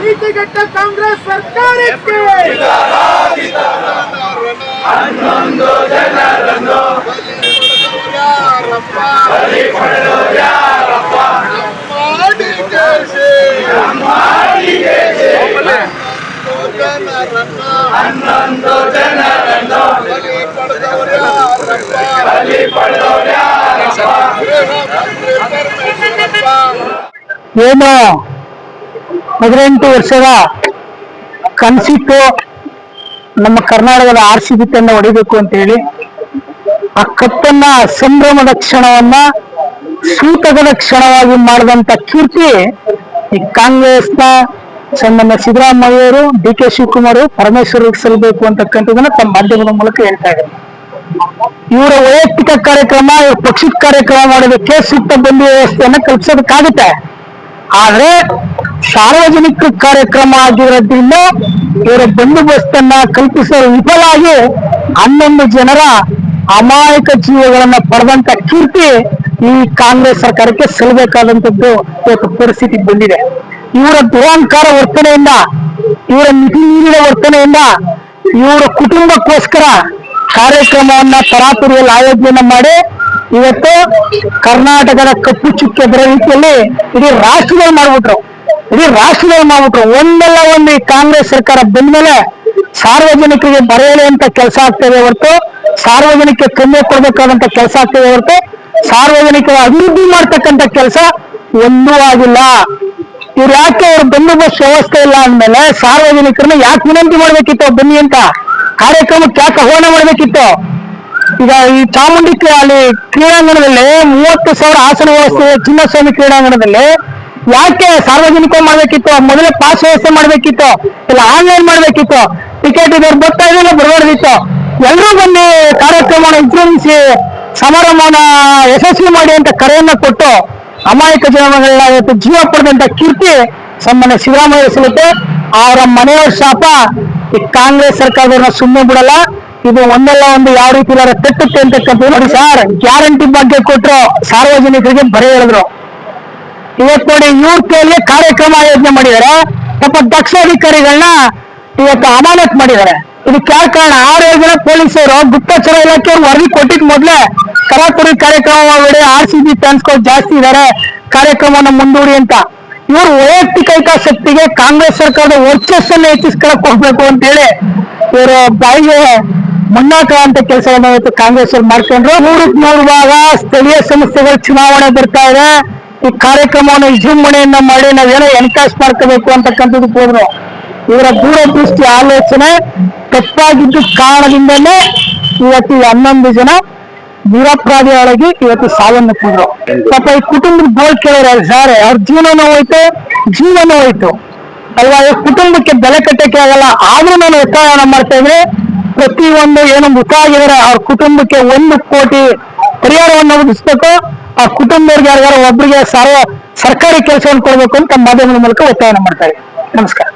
ನೀತಿಗೆಟ್ಟ ಕಾಂಗ್ರೆಸ್ ಸರ್ಕಾರಕ್ಕೆ ಹನ್ನೊಂದು ಜನರನ್ನು ಹನ್ನೊಂದು ಜನರನ್ನು ಏನು 18 ವರ್ಷದ ಕನಸಿತ್ತು ನಮ್ಮ ಕರ್ನಾಟಕದ RCB ತಂಡ ಹೊಡಿಬೇಕು ಅಂತ ಹೇಳಿ. ಆ ಕಪ್ಪನ್ನ ಸಂಭ್ರಮದ ಕ್ಷಣವನ್ನ ಸೂತಕದ ಕ್ಷಣವಾಗಿ ಮಾಡಿದಂತ ಕೀರ್ತಿ ಈ ಕಾಂಗ್ರೆಸ್ನ ಸನ್ಮಾನ್ಯ ಸಿದ್ದರಾಮಯ್ಯವರು, DK ಶಿವಕುಮಾರ್, ಪರಮೇಶ್ವರ್ ಸಲ್ಲಬೇಕು ಅಂತಕ್ಕಂಥದನ್ನ ತಮ್ಮ ಮಾಧ್ಯಮದ ಮೂಲಕ ಹೇಳ್ತಾ ಇದ್ದಾರೆ. ಇವರ ವೈಯಕ್ತಿಕ ಕಾರ್ಯಕ್ರಮ, ಇವ್ರ ಪಕ್ಷದ ಕಾರ್ಯಕ್ರಮ ಮಾಡೋದಕ್ಕೆ ಸೂಕ್ತ ಬಂಧು ವ್ಯವಸ್ಥೆಯನ್ನ ಕಲ್ಪಿಸೋದಕ್ಕಾಗುತ್ತೆ. ಆದ್ರೆ ಸಾರ್ವಜನಿಕ ಕಾರ್ಯಕ್ರಮ ಆಗಿರೋದ್ರಿಂದ ಇವರ ಬಂದೋಬಸ್ತನ್ನ ಕಲ್ಪಿಸೋ ವಿಫಲ ಆಗಿ 11 ಜನರ ಅಮಾಯಕ ಜೀವಗಳನ್ನ ಪಡೆದಂತ ಕೀರ್ತಿ ಈ ಕಾಂಗ್ರೆಸ್ ಸರ್ಕಾರಕ್ಕೆ ಸಲ್ಲಬೇಕಾದಂತದ್ದು ಇವತ್ತು ಪರಿಸ್ಥಿತಿ ಬಂದಿದೆ. ಇವರ ದುರಹಂಕಾರ ವರ್ತನೆಯಿಂದ, ಇವರ ಮಿತಿ ಮೀರಿದ ವರ್ತನೆಯಿಂದ ಇವರ ಕುಟುಂಬಕ್ಕೋಸ್ಕರ ಕಾರ್ಯಕ್ರಮವನ್ನ ತರಾತುರಿಯಲ್ಲಿ ಆಯೋಜನೆ ಮಾಡಿ ಇವತ್ತು ಕರ್ನಾಟಕದ ಕಪ್ಪು ಚುಕ್ಕೆ ಬರೋ ರೀತಿಯಲ್ಲಿ ಇಡೀ ರಾಷ್ಟ್ರದಲ್ಲಿ ಮಾಡ್ಬಿಟ್ರು. ಒಂದಲ್ಲ ಒಂದು ಈ ಕಾಂಗ್ರೆಸ್ ಸರ್ಕಾರ ಬಂದ ಮೇಲೆ ಸಾರ್ವಜನಿಕರಿಗೆ ಬರೆಯಲಿ ಅಂತ ಕೆಲಸ ಆಗ್ತದೆ ಹೊರತು, ಸಾರ್ವಜನಿಕ ಕಮ್ಮಿ ಕೊಡ್ಬೇಕಾದಂತ ಕೆಲಸ ಆಗ್ತದೆ ಹೊರತು, ಸಾರ್ವಜನಿಕರ ಅಭಿವೃದ್ಧಿ ಮಾಡ್ತಕ್ಕಂಥ ಕೆಲಸ ಒಂದೂ ಆಗಿಲ್ಲ. ಇವ್ರು ಯಾಕೆ ಅವ್ರ ಬಂದೋಬಸ್ತ್ ವ್ಯವಸ್ಥೆ ಇಲ್ಲ ಅಂದ್ಮೇಲೆ ಸಾರ್ವಜನಿಕರನ್ನ ಯಾಕೆ ವಿನಂತಿ ಮಾಡ್ಬೇಕಿತ್ತು ಬನ್ನಿ ಅಂತ, ಕಾರ್ಯಕ್ರಮಕ್ಕೆ ಯಾಕೆ ಆಹ್ವಾನ ಮಾಡ್ಬೇಕಿತ್ತು? ಈಗ ಈ ಚಾಮುಂಡಿ ಅಲ್ಲಿ ಕ್ರೀಡಾಂಗಣದಲ್ಲಿ 30,000 ಆಸನ ವ್ಯವಸ್ಥೆ ಚಿನ್ನಸ್ವಾಮಿ ಕ್ರೀಡಾಂಗಣದಲ್ಲಿ ಯಾಕೆ ಸಾರ್ವಜನಿಕ ಮಾಡ್ಬೇಕಿತ್ತು? ಮೊದಲೇ ಪಾಸ್ ವ್ಯವಸ್ಥೆ ಮಾಡ್ಬೇಕಿತ್ತು, ಇಲ್ಲ ಆನ್ಲೈನ್ ಮಾಡ್ಬೇಕಿತ್ತು. ಟಿಕೆಟ್ ಇದ್ದವ್ರು ಬರ್ತಾ ಇದ್ದಿಲ್ಲ, ಬರಬಾರ್ದಿತ್ತು. ಎಲ್ಲರೂ ಬನ್ನಿ ಕಾರ್ಯಕ್ರಮವನ್ನು ವಿಜೃಂಭಿಸಿ ಸಮಾರಂಭವನ್ನ ಯಶಸ್ವಿ ಮಾಡಿ ಅಂತ ಕರೆಯನ್ನ ಕೊಟ್ಟು ಅಮಾಯಕ ಜನಗಳನ್ನ ಇವತ್ತು ಜೀವ ಪಡೆದಂತ ಕೀರ್ತಿ ಸನ್ಮಾನ್ಯ ಸಿದ್ದರಾಮಯ್ಯ ಸಲ್ಲುತ್ತೆ. ಅವರ ಮನೆಯವರ ಶಾಪ ಈ ಕಾಂಗ್ರೆಸ್ ಸರ್ಕಾರದವ್ರನ್ನ ಸುಮ್ಮನೆ ಬಿಡಲ್ಲ. ಇದು ಒಂದಲ್ಲ ಒಂದು ಯಾವ ರೀತಿ ತೆಟ್ಟುತ್ತೆ ಅಂತಕ್ಕಂಥ ನೋಡಿ ಸರ್, ಗ್ಯಾರಂಟಿ ಬಗ್ಗೆ ಕೊಟ್ಟರು, ಸಾರ್ವಜನಿಕರಿಗೆ ಬರೆ ಹೇಳಿದ್ರು. ಇವತ್ತು ನೋಡಿ ಇವ್ರ ಕೈಯಲ್ಲಿ ಕಾರ್ಯಕ್ರಮ ಆಯೋಜನೆ ಮಾಡಿದ್ದಾರೆ, ಸ್ವಲ್ಪ ದಕ್ಷ ಅಧಿಕಾರಿಗಳನ್ನ ಇವತ್ತು ಅಮಾನತ್ ಮಾಡಿದ್ದಾರೆ. ಇದಕ್ಕೆ ಯಾವ ಕಾರಣ? 6 ಜನ ಪೊಲೀಸರು ಗುಪ್ತಚರ ಇಲಾಖೆಯವರು ವರದಿ ಕೊಟ್ಟಿದ್ ಮೊದಲೇ ತರಾತುರಿ ಕಾರ್ಯಕ್ರಮ ಮಾಡಿ RCB ಫ್ಯಾನ್ಸ್ಗಳು ಜಾಸ್ತಿ ಇದ್ದಾರೆ, ಕಾರ್ಯಕ್ರಮವನ್ನು ಮುಂದೂಡಿ ಅಂತ. ಇವರು ವೈಯಕ್ತಿಕ ಹಿತಾಸಕ್ತಿಗೆ ಕಾಂಗ್ರೆಸ್ ಸರ್ಕಾರದ ವರ್ಚಸ್ಸನ್ನು ಹೆಚ್ಚಿಸ್ಕೊಳಕ್ ಹೋಗ್ಬೇಕು ಅಂತ ಹೇಳಿ ಇವರು ಬಾಯಿಗೆ ಮಣ್ಣಾಕ ಅಂತ ಕೆಲಸವನ್ನು ಇವತ್ತು ಕಾಂಗ್ರೆಸ್ ಅವ್ರು ಮಾಡ್ಕೊಂಡ್ರು. 100 ಭಾಗ ಸ್ಥಳೀಯ ಸಂಸ್ಥೆಗಳ ಚುನಾವಣೆ ಬರ್ತಾ ಇದೆ, ಈ ಕಾರ್ಯಕ್ರಮವನ್ನು ವಿಜೃಂಭಣೆಯನ್ನ ಮಾಡಿ ನಾವೇನೋ ಎನ್ಕಾಶ್ ಮಾಡ್ಕೋಬೇಕು ಅಂತಕ್ಕಂಥದ್ದಕ್ಕೆ ಹೋದ್ರು. ಇವರ ದೂರದೃಷ್ಟಿ ಆಲೋಚನೆ ತಪ್ಪಾಗಿದ್ದ ಕಾರಣದಿಂದಲೇ ಇವತ್ತು 11 ಜನ ನಿರಪರಾಧಿಗಳಾಗಿ ಇವತ್ತು ಸಾವನ್ನಪ್ಪಿದ್ರು. ಪಾಪ ಈ ಕುಟುಂಬದ ಗೋಲ್ ಕೇಳಿದ್ರೆ ಸರ್, ಅವ್ರ ಜೀವನನೂ ಹೋಯ್ತು ಅಲ್ವಾ? ಈ ಕುಟುಂಬಕ್ಕೆ ಬೆಲೆ ಕಟ್ಟಕ್ಕೆ ಆಗಲ್ಲ. ಆದ್ರೂ ನಾನು ಒತ್ತಾಯನ ಮಾಡ್ತಾ ಇದ್ರೆ ಪ್ರತಿಯೊಂದು ಏನು ಮೃತ ಆಗಿದ್ದಾರೆ ಅವ್ರ ಕುಟುಂಬಕ್ಕೆ 1 ಕೋಟಿ ಪರಿಹಾರವನ್ನು ಒದಗಿಸ್ಬೇಕು. ಆ ಕುಟುಂಬದವ್ರಿಗೆ ಯಾರಿಗಾರ ಒಬ್ಬರಿಗೆ ಸರ್ಕಾರಿ ಕೆಲಸವನ್ನು ಕೊಡಬೇಕು ಅಂತ ಮಾಧ್ಯಮದ ಮೂಲಕ ಒತ್ತಾಯನ ಮಾಡ್ತಾರೆ. ನಮಸ್ಕಾರ.